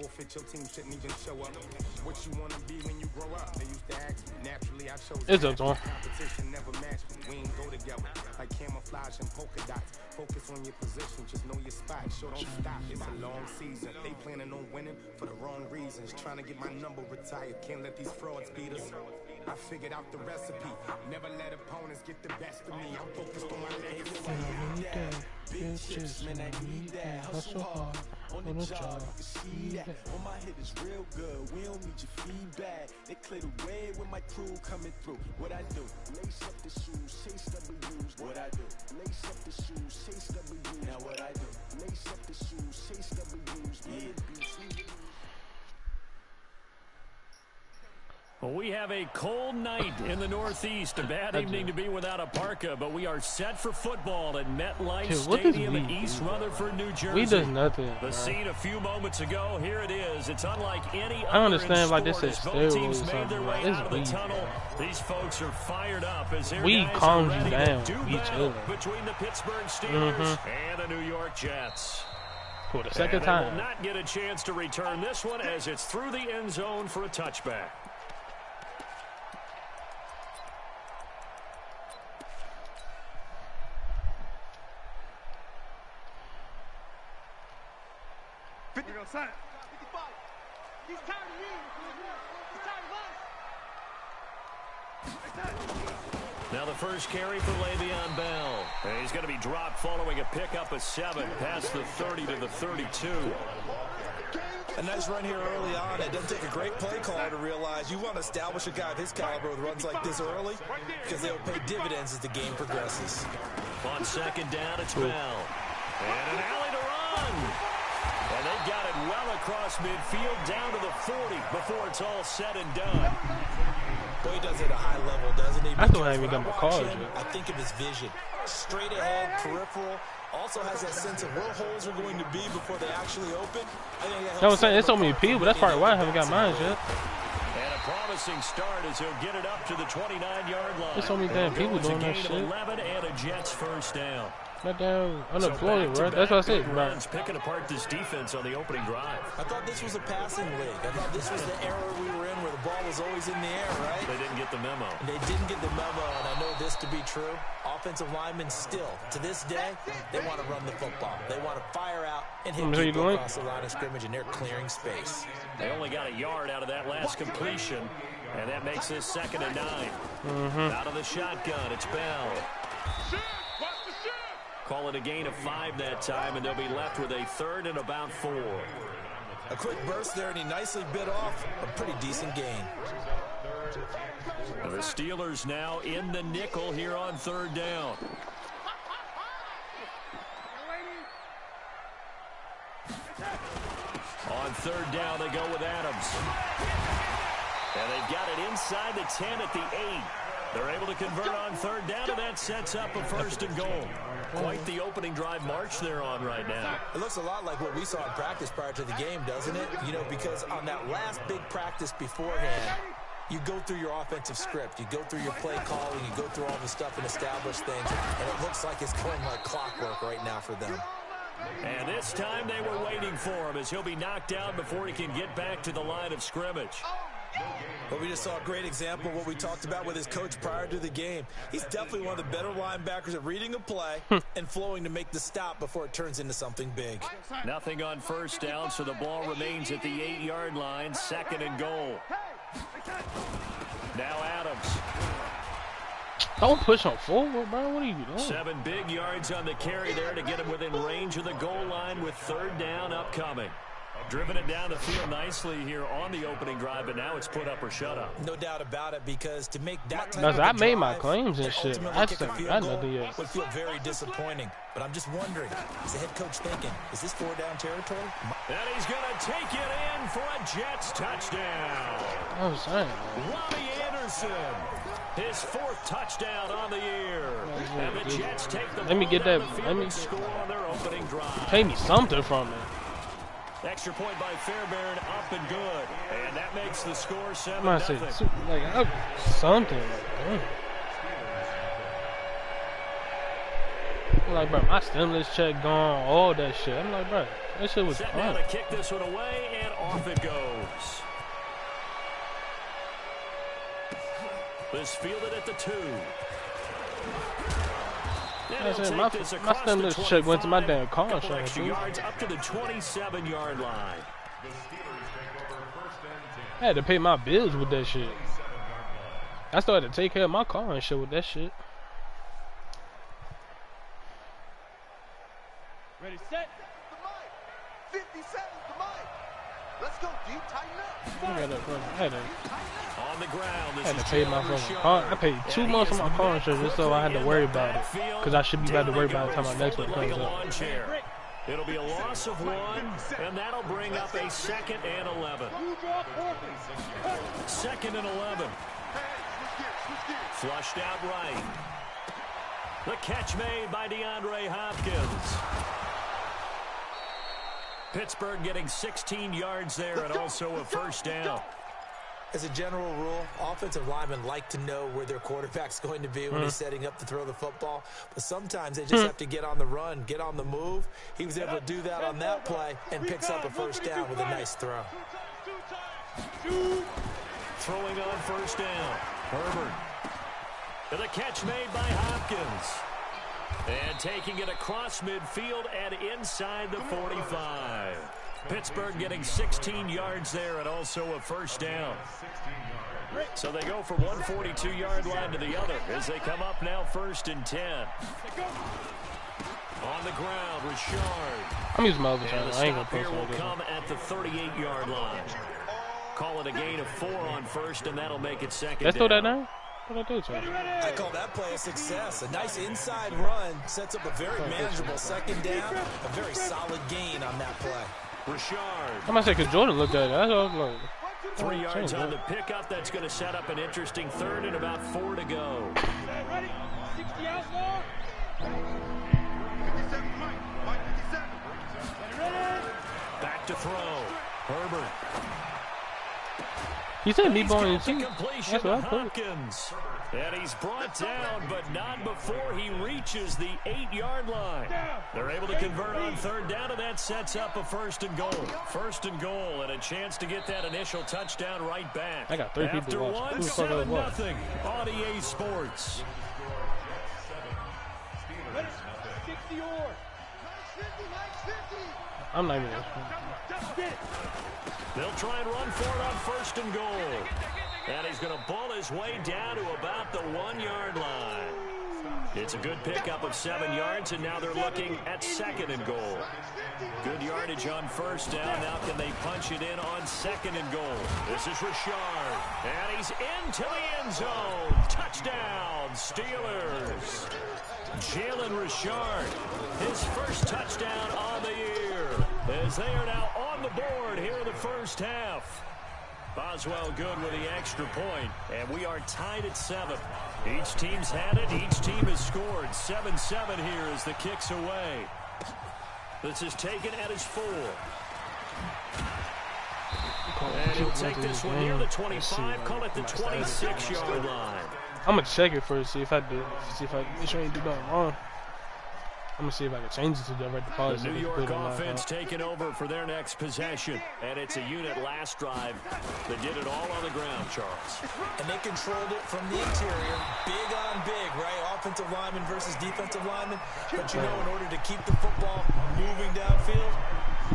Forfeit your team shouldn't even show up. What you want to be when you grow up? They used to ask me. Naturally, I chose. It's up, Tom. Competition never matched me. We ain't go together like camouflage and polka dots. Focus on your position, just know your spot. Sure, don't stop. It's a long season. They planning on winning for the wrong reasons. Trying to get my number retired. Can't let these frauds beat us. I figured out the recipe. Never let opponents get the best of me. I'm focused on my legacy. Bitches, man, I need that. Hustle hard on the job. You can see that. On my head is real good. We don't need your feedback. They clear the way with my crew coming through. What I do? Lace up the shoes, chase W's. What I do? Lace up the shoes, chase W's. Now what I do? Lace up the shoes, chase W's. Yeah. Well, we have a cold night in the Northeast. A bad evening to be without a parka, but we are set for football at MetLife Stadium in East Rutherford, New Jersey. We does nothing. The scene a few moments ago, here it is. It's unlike any other. I understand like this is both teams steroids made their way out of the tunnel. These folks are fired up as their guys calm are you ready down to do each other between the Pittsburgh Steelers and the New York Jets. For the second and time. They will not get a chance to return this one as it's through the end zone for a touchback. Son. 55. He's tired of me. He's tired of us. Now the first carry for Le'Veon Bell. And he's going to be dropped following a pickup of 7 past the 30 to the 32. A nice run here early on. It doesn't take a great play caller to realize you want to establish a guy of his caliber with runs like this early because they'll pay dividends as the game progresses. On second down, it's Bell. And an alley to run. And they got it well across midfield down to the 40 before it's all said and done. Boy, he does it at a high level, doesn't he? I still haven't even got my card yet. I think of his vision. Straight ahead, peripheral. Also has that sense of where holes are going to be before they actually open. I was saying, there's so many people. That's probably why I haven't got mine yet. And a promising start as he'll get it up to the 29-yard line. There's so many damn people doing that shit. 11 and a Jets first down. That damn unemployed, right? That's what I said, bro. Picking apart this defense on the opening drive. I thought this was a passing league. I thought this was the era we were in where the ball was always in the air, right? They didn't get the memo. And they didn't get the memo, and I know this to be true. Offensive linemen still, to this day, they want to run the football. They want to fire out and hit people across the line of scrimmage, and they're clearing space. They only got a yard out of that last completion, and that makes this 2nd and 9. Out of the shotgun, it's Bell. Call it a gain of 5 that time, and they'll be left with a 3rd and about 4. A quick burst there, and he nicely bit off a pretty decent gain. The Steelers now in the nickel here on 3rd down. On 3rd down, they go with Adams. And they've got it inside the 10 at the 8. They're able to convert on 3rd down, and that sets up a 1st and goal. Quite the opening drive march they're on right now. It looks a lot like what we saw in practice prior to the game, doesn't it? You know, because on that last big practice beforehand, you go through your offensive script, you go through your play calling, you go through all the stuff and establish things, and it looks like it's going like clockwork right now for them. And this time they were waiting for him as he'll be knocked down before he can get back to the line of scrimmage. But we just saw a great example of what we talked about with his coach prior to the game. He's definitely one of the better linebackers at reading a play and flowing to make the stop before it turns into something big. Nothing on 1st down, so the ball remains at the 8-yard line, 2nd and goal. Now Adams. Don't push him forward, bro. What are you doing? 7 big yards on the carry there to get him within range of the goal line with 3rd down upcoming. Driven it down the field nicely here on the opening drive, but now it's put up or shut up. No doubt about it, because to make that type I of made drive, my claims and shit. I nothing yet. Would feel very disappointing. But I'm just wondering, is the head coach thinking, is this 4-down territory? And he's going to take it in for a Jets touchdown. I was saying, Robbie Anderson, his 4th touchdown on the year. And the Jets take the let me get that. Let me score on their opening drive. Pay me something from it. Extra point by Fairbairn, up and good. And that makes the score 7-0. Like, something. Like, bro, my stimulus check gone, all that shit. I'm like, bro, That shit was Set now to kick this one away, and off it goes. This fielded at the 2. I said, my stimulus check went to my damn car. Couple extra yards up to the 27-yard line. I had to pay my bills with that shit. I started to take care of my car and shit with that shit. Ready, set. 50 seconds, the mic. Let's go, dude. Tighten up. On the ground, I had to pay my fucking car. I paid 2 months of my car insurance just so I had to worry about it. Because I should be about to worry about it by the time my next one comes up. It'll be a loss of 1, and that'll bring up a 2nd and 11. 2nd and 11. Flushed out right. The catch made by DeAndre Hopkins. Pittsburgh getting 16 yards there and also a first down. As a general rule, offensive linemen like to know where their quarterback's going to be when he's setting up to throw the football. But sometimes they just have to get on the run, get on the move. He was able to do that on that play and picks up a first down with a nice throw. Throwing on first down. Herbert. And the catch made by Hopkins. And taking it across midfield and inside the 45. Pittsburgh getting 16 yards there and also a first down. So they go from 142-yard line to the other as they come up now 1st and 10. On the ground, Richard. I'm using my overtime. And the I ain't gonna stop here post will all come at the 38-yard line. Call it a gain of 4 on first, and that'll make it 2nd Let's throw that down. now. What I do to him? I call that play a success. A nice inside run sets up a very manageable 2nd down, a very solid gain on that play. Richard. I'm gonna say because Jordan looked at it. That's all like. 3 yards on the pickup. That's going to set up an interesting 3rd and about 4 to go. Ready? 60 out more. 57, Mike 57. Back to throw. Herbert. He said me ball in Completion That's what I to put. Hopkins. And he's brought down, but not before he reaches the 8-yard line. They're able to convert on 3rd down, and that sets up a 1st and goal. 1st and goal, and a chance to get that initial touchdown right back. I got 3 people After watching. 1, 7-0 on EA Sports. 60 or. I'm not even. They'll try and run for it on 1st and goal. And he's going to ball his way down to about the 1-yard line. It's a good pickup of 7 yards, and now they're looking at 2nd and goal. Good yardage on 1st down. Now can they punch it in on 2nd and goal? This is Richard. And he's into the end zone. Touchdown, Steelers. Jalen Richard, his first touchdown on the year, as they are now on the board here in the first half. Boswell good with the extra point, and we are tied at 7. Each team's had it. Each team has scored. 7-7 here as the kick's away. This is taken at his 4. And he'll take this one near the 25, call it the 26-yard line. I'm gonna check it first, see if I make sure I ain't do nothing wrong. I'm gonna see if I can change it to direct deposit. The New York offense taking over for their next possession, and it's a unit last drive that did it all on the ground, Charles. And they controlled it from the interior, big on big, right? Offensive lineman versus defensive lineman. But you know, in order to keep the football moving downfield,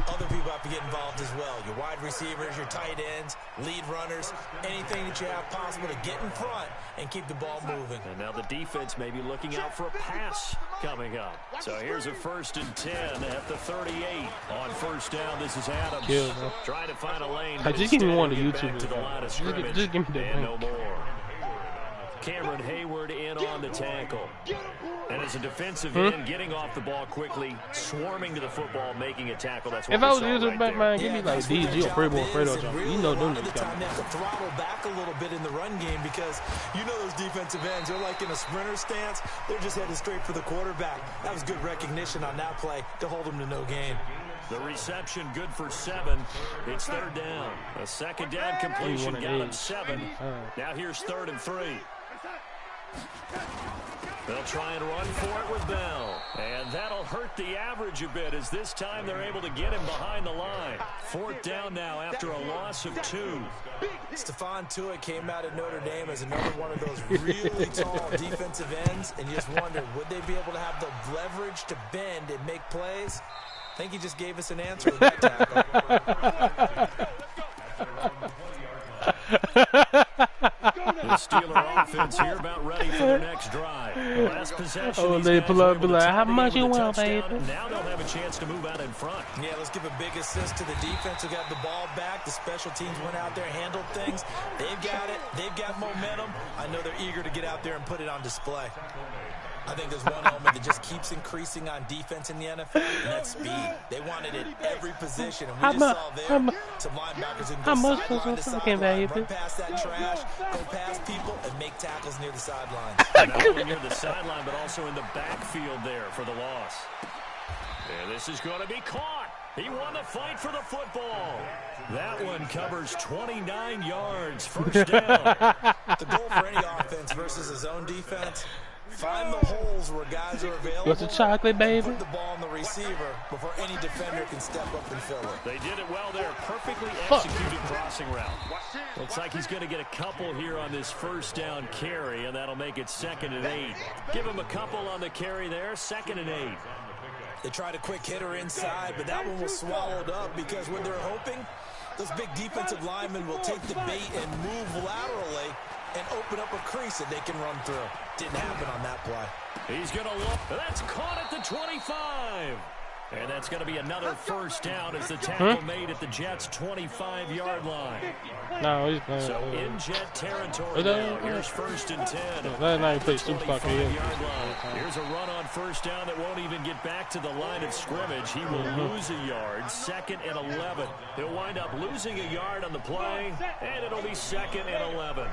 other people have to get involved as well. Your wide receivers, your tight ends, lead runners, anything that you have possible to get in front and keep the ball moving. And now the defense may be looking out for a pass coming up. So here's a 1st and 10 at the 38. On 1st down, this is Adams. Trying to find a lane. Just give me one to YouTube. To the line of scrimmage, just give me that. And no more. Cameron Hayward in on the tackle. And as a defensive end, getting off the ball quickly, swarming to the football, making a tackle. That's what if I was using using back, man, give me like DG or Fredo jump. You know, them niggas got they have to throttle back a little bit in the run game because you know those defensive ends, they're like in a sprinter stance. They're just headed straight for the quarterback. That was good recognition on that play to hold them to no gain. The reception good for 7. It's 3rd down. A 2nd down completion got him 7. Now here's 3rd and 3. They'll try and run for it with Bell. And that'll hurt the average a bit as this time they're able to get him behind the line. 4th down now after a loss of 2. Stephon Tuitt came out of Notre Dame as another one of those really tall defensive ends, and you just wonder, would they be able to have the leverage to bend and make plays? I think he just gave us an answer with that tackle. The Steeler offense here about ready for their next drive. Last possession. Oh, they pull up, be like, how much you want, baby? Now they'll have a chance to move out in front. Yeah, let's give a big assist to the defense who got the ball back. The special teams went out there, handled things. They've got it. They've got momentum. I know they're eager to get out there and put it on display. I think there's one element that just keeps increasing on defense in the NFL, and that's speed. They want it at every position, and we just saw there some linebackers who can go sideline to sideline, run past that trash, go past people, and make tackles near the sidelines. Not only near the sideline, but also in the backfield there for the loss. And this is going to be caught. He won the fight for the football. That one covers 29 yards. First down. The goal for any offense versus his own defense, find the holes where guys are available. What's the chocolate, baby? Put the ball on the receiver before any defender can step up and fill it. They did it well there. Perfectly executed crossing route. Looks like he's going to get a couple here on this first down carry, and that'll make it 2nd and 8. Give him a couple on the carry there. 2nd and 8. They tried a quick hitter inside, but that one was swallowed up because when they're hoping, those big defensive linemen will take the bait and move laterally and open up a crease that they can run through. Didn't happen on that play. He's going to look. That's caught at the 25. And that's going to be another first down as the tackle made at the Jets' 25-yard line. No, he's not. So in Jet territory now. Here's 1st and 10. That night he played super fucking good. Here's a run on first down that won't even get back to the line of scrimmage. He will lose a yard. 2nd and 11. He'll wind up losing a yard on the play, and it'll be 2nd and 11.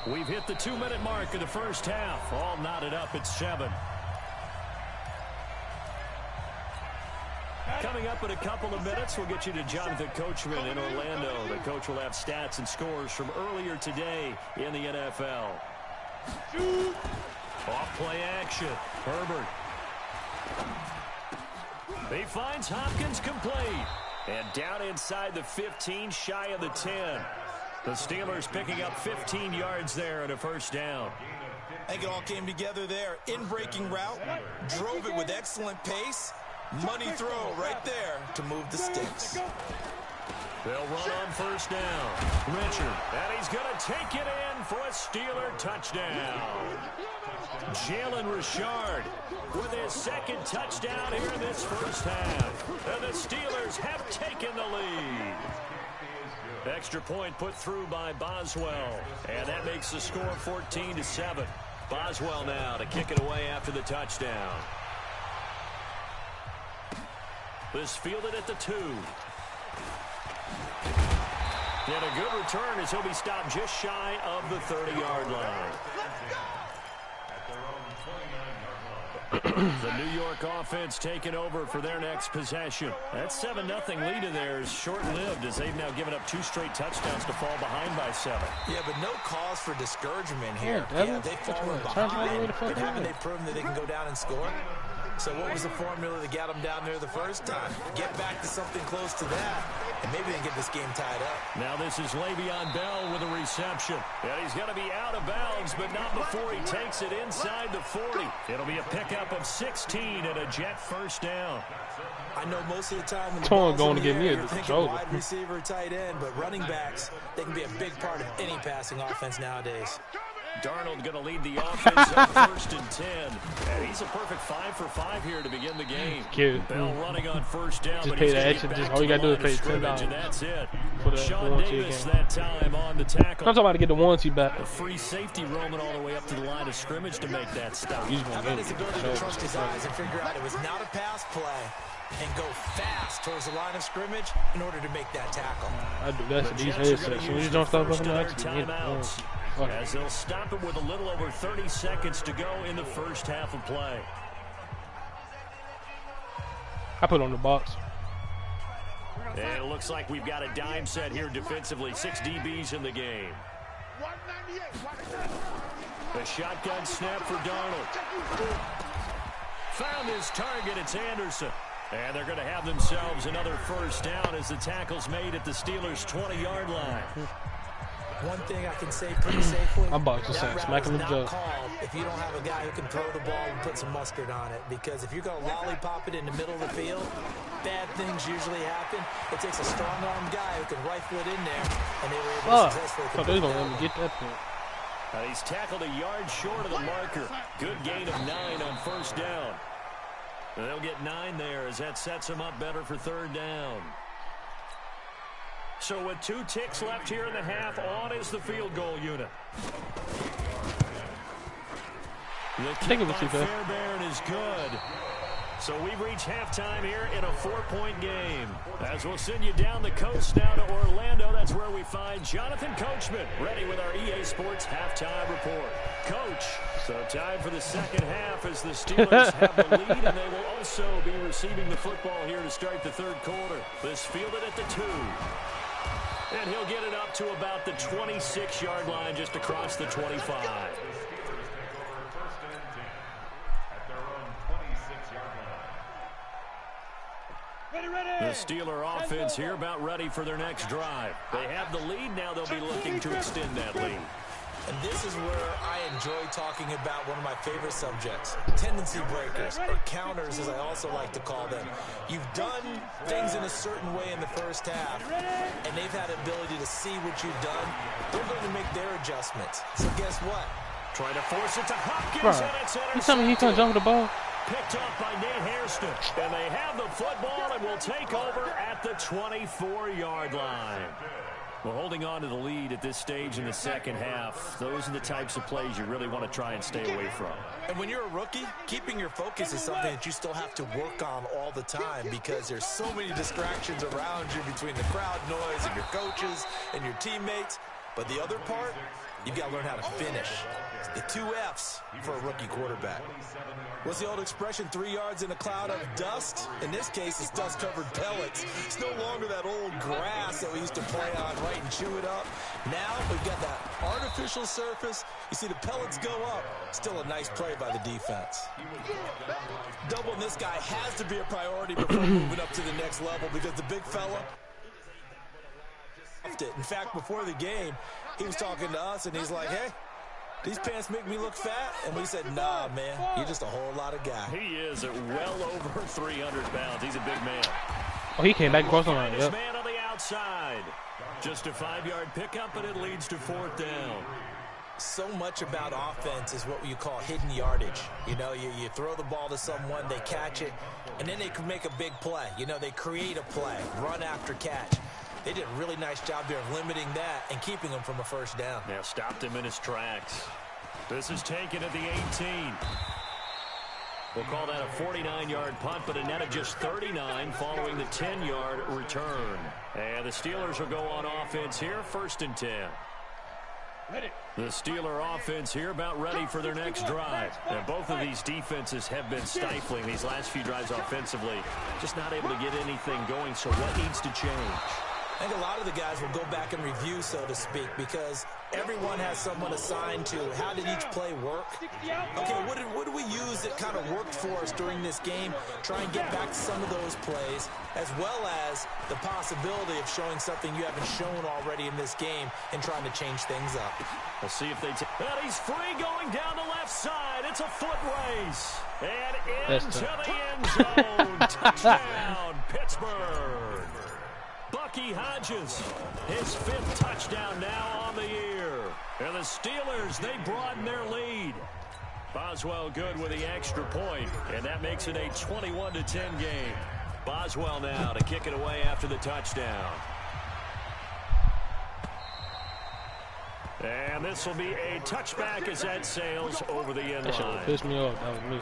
We've hit the 2-minute mark of the first half. All knotted up at 7. Coming up in a couple of minutes, we'll get you to Jonathan Coachman in Orlando. The coach will have stats and scores from earlier today in the NFL. Off play action. Herbert. He finds Hopkins complete. And down inside the 15, shy of the 10. The Steelers picking up 15 yards there and a first down. I think it all came together there. In-breaking route, drove it with excellent pace. Money throw right there to move the sticks. They'll run on first down. Richard, and he's going to take it in for a Steeler touchdown. Jalen Richard with his 2nd touchdown here in this first half. And the Steelers have taken the lead. Extra point put through by Boswell. And that makes the score 14-7. Boswell now to kick it away after the touchdown. This fielded at the 2. And a good return as he'll be stopped just shy of the 30-yard line. The New York offense taking over for their next possession. That 7-0 lead of theirs short-lived as they've now given up 2 straight touchdowns to fall behind by 7. Yeah, but no cause for discouragement here. Yeah, they've fallen behind, but haven't they proven that they can go down and score? So what was the formula that got them down there the first time? Get back to something close to that, and maybe they can get this game tied up. Now this is Le'Veon Bell with a reception. And he's going to be out of bounds, but not before he takes it inside the 40. It'll be a pickup of 16 and a Jet first down. I know most of the time when the ball's going in to the get me air, a you're thinking shoulder. wide receiver, tight end, but running backs, they can be a big part of any passing offense nowadays. Darnold going to lead the offense on 1st and 10. And he's a perfect 5 for 5 here to begin the game. Cute. Bell running on first down. Just but pay he's the gonna extra. get Just back all you to gotta do the is line pay of scrimmage, $10. and that's it. For the Sean warranty Davis again. that time on the tackle. I'm talking about to get the warranty back. A free safety roaming all the way up to the line of scrimmage to make that stop. He's How gonna about get his it. ability to trust his eyes and figure out it was not a pass play and go fast towards the line of scrimmage in order to make that tackle. I do that to these headsets. When you don't stop up, I'm actually getting timeouts. As they'll stop it with a little over 30 seconds to go in the first half of play. I put on the box. And it looks like we've got a dime set here defensively. 6 DBs in the game. 198. The shotgun snap for Darnold. Found his target. It's Anderson. And they're going to have themselves another first down as the tackle's made at the Steelers' 20-yard line. One thing I can say pretty safely, I'm about to say, smack him in the jaw. If you don't have a guy who can throw the ball and put some mustard on it, because if you're going to lollipop it in the middle of the field, bad things usually happen. It takes a strong-armed guy who can rifle it in there, and they were able to successfully complete it. They're going to let me get that point. He's tackled a yard short of the marker. Good gain of 9 on first down. And they'll get 9 there as that sets them up better for third down. So with 2 ticks left here in the half, on is the field goal unit. The kick by Fairbairn is good. So we've reached halftime here in a 4-point game. As we'll send you down the coast now to Orlando, that's where we find Jonathan Coachman, ready with our EA Sports halftime report. Coach, so time for the second half as the Steelers have the lead, and they will also be receiving the football here to start the third quarter. This fielded at the 2. And he'll get it up to about the 26-yard line, just across the 25. The Steeler offense here about ready for their next drive. They have the lead. Now they'll be looking to extend that lead. And this is where I enjoy talking about one of my favorite subjects, tendency breakers, or counters as I also like to call them. You've done things in a certain way in the first half, and they've had the ability to see what you've done. They're going to make their adjustments. So guess what? Trying to force it to Hopkins, and it's intercepted. You tell me he can't jump the ball? Picked up by Nate Hairston. And they have the football and will take over at the 24-yard line. Well, holding on to the lead at this stage in the second half, those are the types of plays you really want to try and stay away from. And when you're a rookie, keeping your focus is something that you still have to work on all the time because there's so many distractions around you between the crowd noise and your coaches and your teammates. But the other part, you've got to learn how to finish. The 2 F's for a rookie quarterback. What's the old expression, 3 yards in a cloud of dust? In this case, it's dust-covered pellets. It's no longer that old grass that we used to play on, right, and chew it up. Now we've got that artificial surface. You see the pellets go up. Still a nice play by the defense. Doubling this guy has to be a priority before moving up to the next level because the big fella... In fact, before the game, he was talking to us, and he's like, hey, these pants make me look fat? And we said, nah, man, you're just a whole lot of guy. He is at well over 300 pounds. He's a big man. Oh, he came back across the line. Yep. Man on the outside. Just a 5-yard pickup, and it leads to 4th down. So much about offense is what you call hidden yardage. You know, you throw the ball to someone, they catch it, and then they can make a big play. You know, they create a play, run after catch. They did a really nice job there of limiting that and keeping him from a first down. Yeah, stopped him in his tracks. This is taken at the 18. We'll call that a 49-yard punt, but a net of just 39 following the 10-yard return. And the Steelers will go on offense here, 1st and 10. The Steeler offense here about ready for their next drive. And both of these defenses have been stifling these last few drives offensively. Just not able to get anything going, so what needs to change? I think a lot of the guys will go back and review, so to speak, because everyone has someone assigned to how did each play work. Okay, what do we use that kind of worked for us during this game? Try and get back to some of those plays, as well as the possibility of showing something you haven't shown already in this game and trying to change things up. We'll see if they and he's free going down the left side. It's a foot race. And into the end zone. Touchdown, Pittsburgh. Bucky Hodges, his 5th touchdown now on the year. And the Steelers, they broaden their lead. Boswell good with the extra point, and that makes it a 21-10 game. Boswell now to kick it away after the touchdown. And this will be a touchback as that sails over the end line. That shit pissed me off. That was me.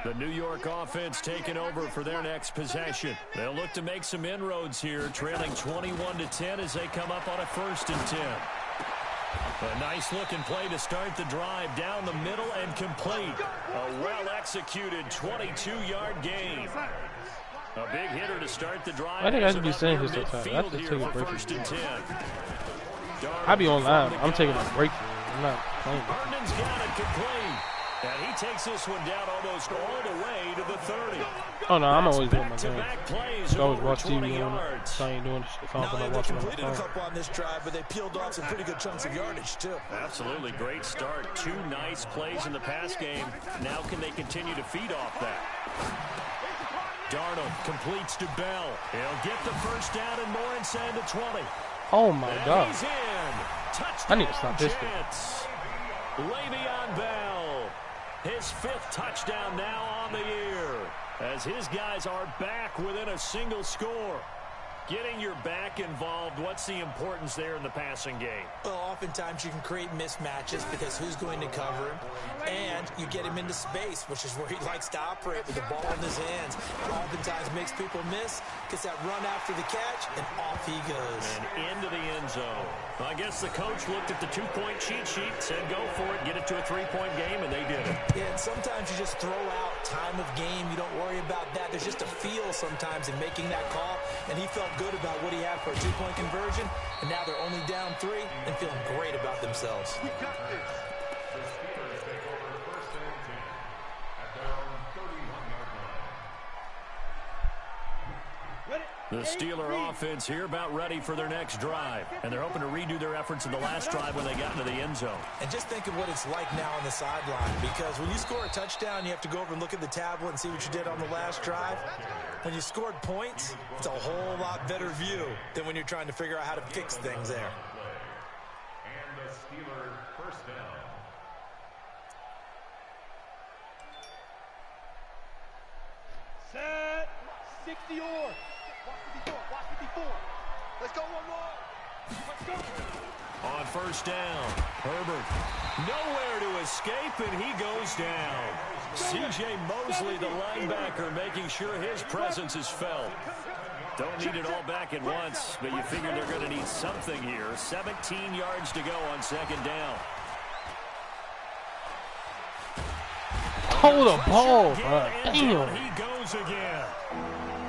The New York offense taking over for their next possession. They'll look to make some inroads here, trailing 21-10 as they come up on a 1st and 10. A nice-looking play to start the drive down the middle and complete. A well-executed 22-yard gain. A big hitter to start the drive. I think I should be saying this sometimes. I have to take a break. I'll be online. I'm taking a break. I'm not. Herndon's got it complete. And he takes this one down almost all the way to the 30. Oh no, I'm always doing my game. Back-to-back plays I always over watch 20 TV on it. yards. So I ain't doing shit. So I'm They completed a couple on this drive, but they peeled off some pretty good chunks of yardage, too. Absolutely great start. 2 nice plays in the pass game. Now can they continue to feed off that? Darnold completes to Bell. He'll get the first down and more inside the 20. Oh my God. He's in. Touchdown. I need to stop this thing. Jets. Le'Veon Bell. His 5th touchdown now on the year, as his guys are back within a single score. Getting your back involved, what's the importance there in the passing game? Well, oftentimes you can create mismatches because who's going to cover him, and you get him into space, which is where he likes to operate with the ball in his hands. It oftentimes makes people miss, gets that run after the catch, and off he goes. And into the end zone. Well, I guess the coach looked at the 2-point cheat sheet, said go for it, get it to a 3-point game, and they did it. Yeah, and sometimes you just throw out time of game. You don't worry about that. There's just a feel sometimes in making that call, and he felt good about what he had for a 2-point conversion, and now they're only down 3 and feeling great about themselves. We got this. The Steeler offense here about ready for their next drive. And they're hoping to redo their efforts in the last drive when they got into the end zone. And just think of what it's like now on the sideline, because when you score a touchdown, you have to go over and look at the tablet and see what you did on the last drive. When you scored points, it's a whole lot better view than when you're trying to figure out how to fix things there. And the Steeler first down. Set. 60 or. Watch 54. Let's go one more. Let's go. On first down, Herbert nowhere to escape, and he goes down. C.J. Mosley, the linebacker, making sure his presence is felt. Don't need it all back at once, but you figure they're going to need something here. 17 yards to go on second down. Hold the ball, bro. And Damn. down he goes again.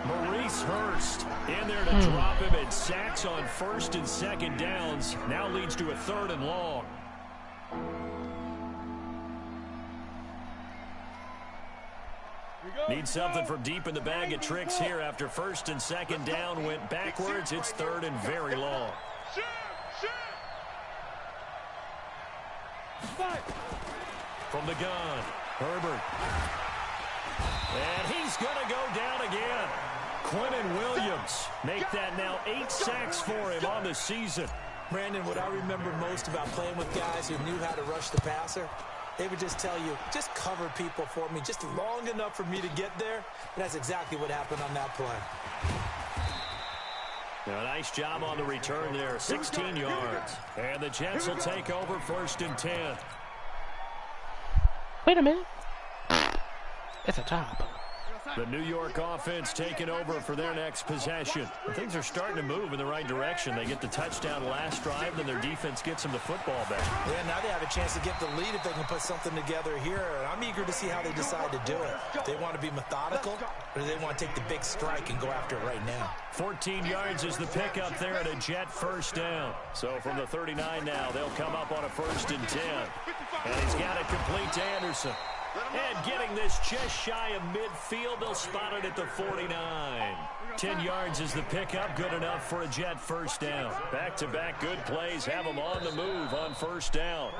Maurice Hurst in there to drop him, and sacks on first and second downs. Now leads to a 3rd and long. Need something from deep in the bag of tricks here after first and second down went backwards. It's 3rd and very long. From the gun, Herbert. And he's going to go down again. Quentin Williams make that now 8 sacks for him on the season. Brandon, what I remember most about playing with guys who knew how to rush the passer, they would just tell you, just cover people for me just long enough for me to get there. And that's exactly what happened on that play. Now, nice job on the return there, 16 yards. And the Jets will take over 1st and 10. Wait a minute. It's a top. The New York offense taking over for their next possession. Things are starting to move in the right direction. They get the touchdown last drive, then their defense gets them the football back. Yeah, now they have a chance to get the lead if they can put something together here. And I'm eager to see how they decide to do it. Do they want to be methodical, or do they want to take the big strike and go after it right now? 14 yards is the pickup there at a Jet first down. So from the 39 now, they'll come up on a 1st and 10. And he's got it complete to Anderson. And getting this just shy of midfield, they'll spot it at the 49. 10 yards is the pickup, good enough for a Jet first down. Back-to-back good plays have them on the move on first down.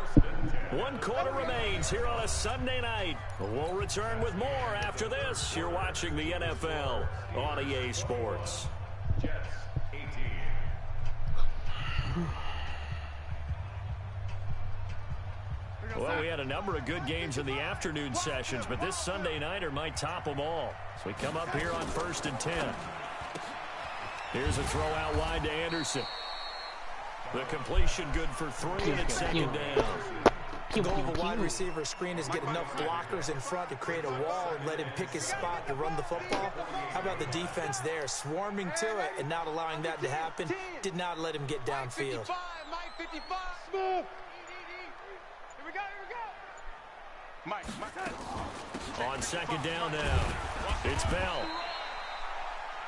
1 quarter remains here on a Sunday night. We'll return with more after this. You're watching the NFL on EA Sports. Jets 18. Well, we had a number of good games in the afternoon sessions, but this Sunday nighter might top them all. So we come up here on 1st and 10. Here's a throw out wide to Anderson. The completion good for 3, and it's 2nd down. The goal of a wide receiver screen is get enough blockers in front to create a wall and let him pick his spot to run the football. How about the defense there, swarming to it and not allowing that to happen? Did not let him get downfield. Mike 55. Smooth. Here we go. Mike. On 2nd down now, it's Bell.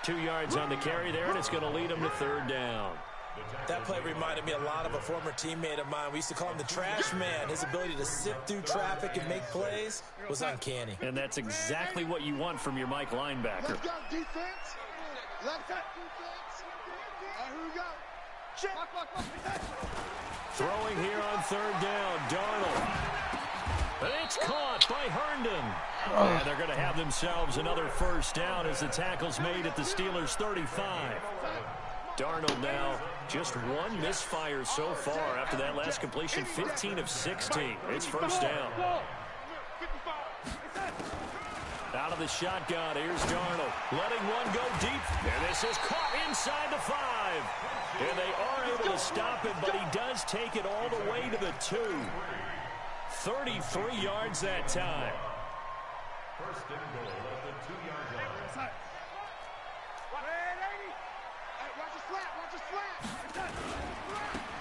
2 yards on the carry there, and it's going to lead him to 3rd down. That play reminded me a lot of a former teammate of mine. We used to call him the trash man. His ability to sift through traffic and make plays was uncanny. And that's exactly what you want from your Mike linebacker. Let's go, defense. Let's go, defense. All right, here we go. Check. Throwing here on third down, Darnold. It's caught by Herndon. And they're going to have themselves another first down as the tackle's made at the Steelers' 35. Darnold now just one misfire so far after that last completion, 15 of 16. It's first down. Out of the shotgun, here's Darnold. Letting one go deep. And this is caught inside the 5. And they are able to stop it, but he does take it all the way to the 2. 33 yards that time. First and goal at the 2-yard line.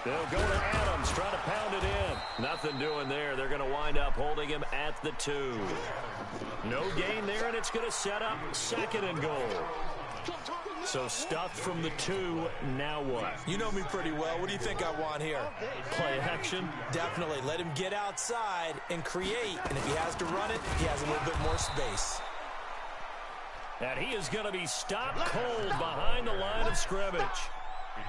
They'll go to Adams, try to pound it in. Nothing doing there. They're going to wind up holding him at the 2. No gain there, and it's going to set up second and goal. So stuffed from the 2, now what? You know me pretty well. What do you think I want here? Play action? Definitely. Let him get outside and create. And if he has to run it, he has a little bit more space. And he is going to be stopped cold behind the line of scrimmage.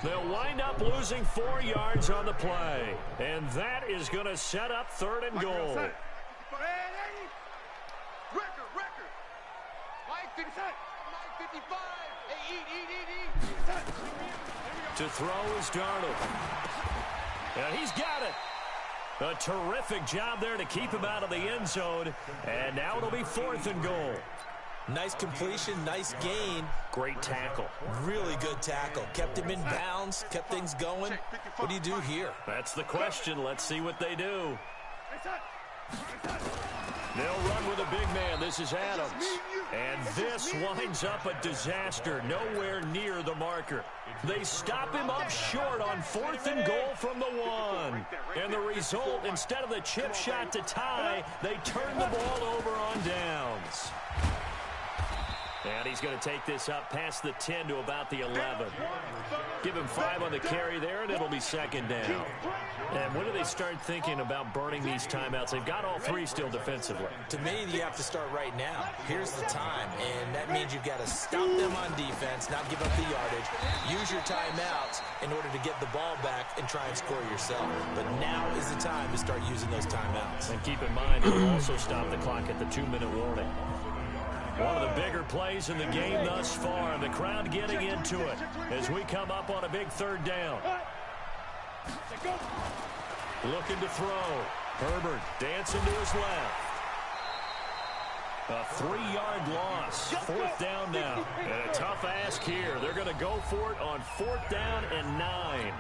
They'll wind up losing 4 yards on the play. And that is going to set up third and goal. Record. Mike 55. To throw is Darnold. And he's got it. A terrific job there to keep him out of the end zone. And now it'll be fourth and goal. Nice completion, nice gain. Great tackle. Really good tackle. Kept him in bounds, kept things going. What do you do here? That's the question. Let's see what they do. They'll run with a big man. This is Adams. And this winds up a disaster. Nowhere near the marker. They stop him up short on fourth and goal from the 1. And the result, instead of the chip shot to tie, they turn the ball over on downs. And he's going to take this up past the 10 to about the 11. Give him 5 on the carry there, and it'll be second down. And when do they start thinking about burning these timeouts? They've got all 3 still defensively. To me, you have to start right now. Here's the time, and that means you've got to stop them on defense, not give up the yardage. Use your timeouts in order to get the ball back and try and score yourself. But now is the time to start using those timeouts. And keep in mind, it'll also stop the clock at the 2-minute warning. One of the bigger plays in the game thus far, and the crowd getting into it as we come up on a big third down. Looking to throw. Herbert dancing to his left. A 3-yard loss. Fourth down now. And a tough ask here. They're going to go for it on 4th down and 9.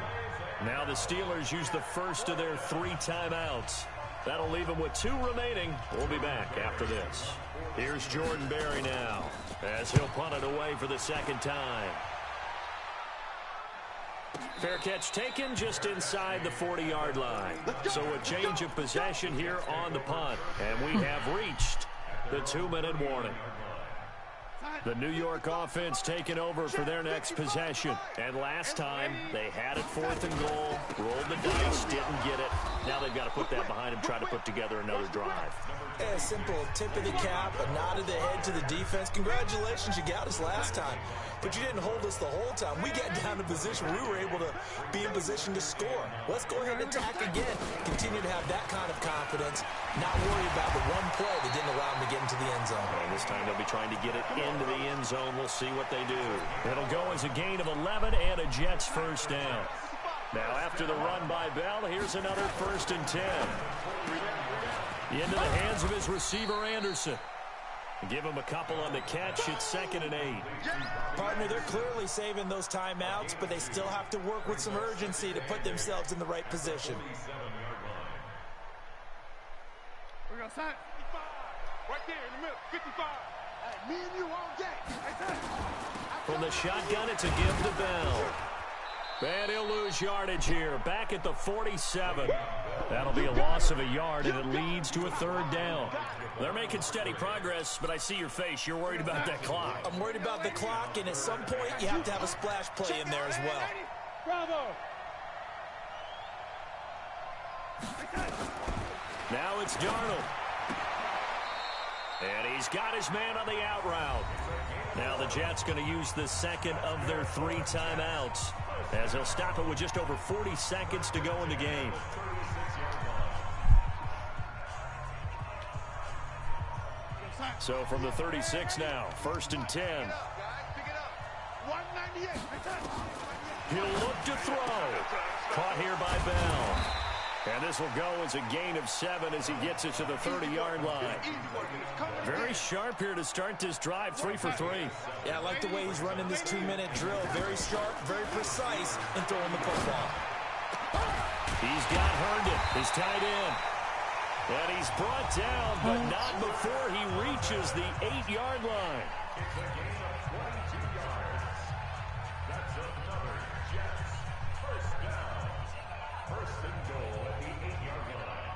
Now the Steelers use the first of their 3 timeouts. That'll leave them with 2 remaining. We'll be back after this. Here's Jordan Berry now as he'll punt it away for the second time. Fair catch taken just inside the 40-yard line. So a change of possession here on the punt. And we have reached the 2-minute warning. The New York offense taking over for their next possession. And last time, they had it 4th and goal, rolled the dice, didn't get it. Now they've got to put that behind them, try to put together another drive. A simple tip of the cap, a nod of the head to the defense. Congratulations, you got us last time. But you didn't hold us the whole time. We got down to position where we were able to be in position to score. Let's go ahead and attack again. Continue to have that kind of confidence. Not worry about the one play that didn't allow them to get into the end zone. And this time they'll be trying to get it into the end zone. We'll see what they do. It'll go as a gain of 11 and a Jets first down. Now after the run by Bell, here's another 1st and 10. Into the hands of his receiver, Anderson. Give him a couple on the catch. It's 2nd and 8. Partner, they're clearly saving those timeouts, but they still have to work with some urgency to put themselves in the right position. We're going to sign 55. Right there in the middle, 55. Hey, me and you all day. From the shotgun, it's a give to Bell. And he'll lose yardage here. Back at the 47. That'll be a loss of a yard, and it leads to a 3rd down. They're making steady progress, but I see your face. You're worried about that clock. I'm worried about the clock, and at some point, you have to have a splash play in there as well. Now it's Darnold. And he's got his man on the out route. Now the Jets going to use the second of their 3 timeouts, as they'll stop it with just over 40 seconds to go in the game. So from the 36 now, 1st and 10. He'll look to throw. Caught here by Bell. And this will go as a gain of 7 as he gets it to the 30-yard line. Very sharp here to start this drive, 3 for 3. Yeah, I like the way he's running this 2-minute drill. Very sharp, very precise in throwing the football. He's got Herndon, his tight end. And he's brought down, but not before he reaches the 8-yard line. It's a gain of 22 yards. That's another Jets first down. 1st and goal at the 8-yard line.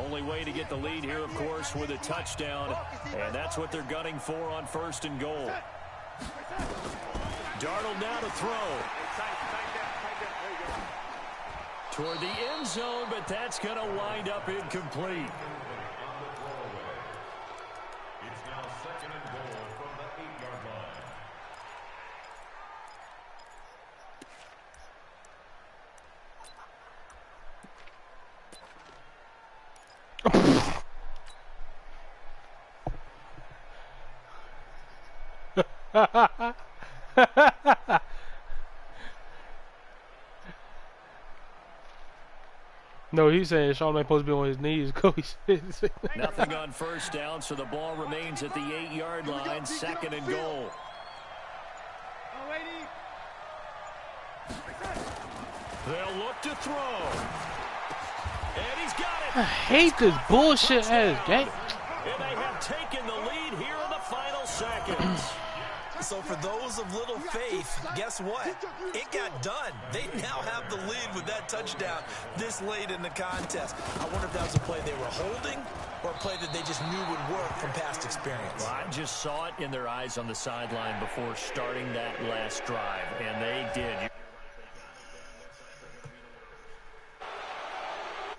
Only way to get the lead here, of course, with a touchdown, and that's what they're gunning for on 1st and goal. Darnold now to throw. Toward the end zone, but that's going to wind up incomplete. It's now 2nd and goal from the 8-yard line. No, he's saying Sean ain't supposed to be on his knees. Nothing on 1st down, so the ball remains at the 8-yard line, 2nd and goal. They'll look to throw. And he's got it. I hate this bullshit ass game. And they have taken the lead here in the final seconds. So for those of little faith, guess what? It got done. They now have the lead with that touchdown this late in the contest. I wonder if that was a play they were holding or a play that they just knew would work from past experience. Well, I just saw it in their eyes on the sideline before starting that last drive, and they did.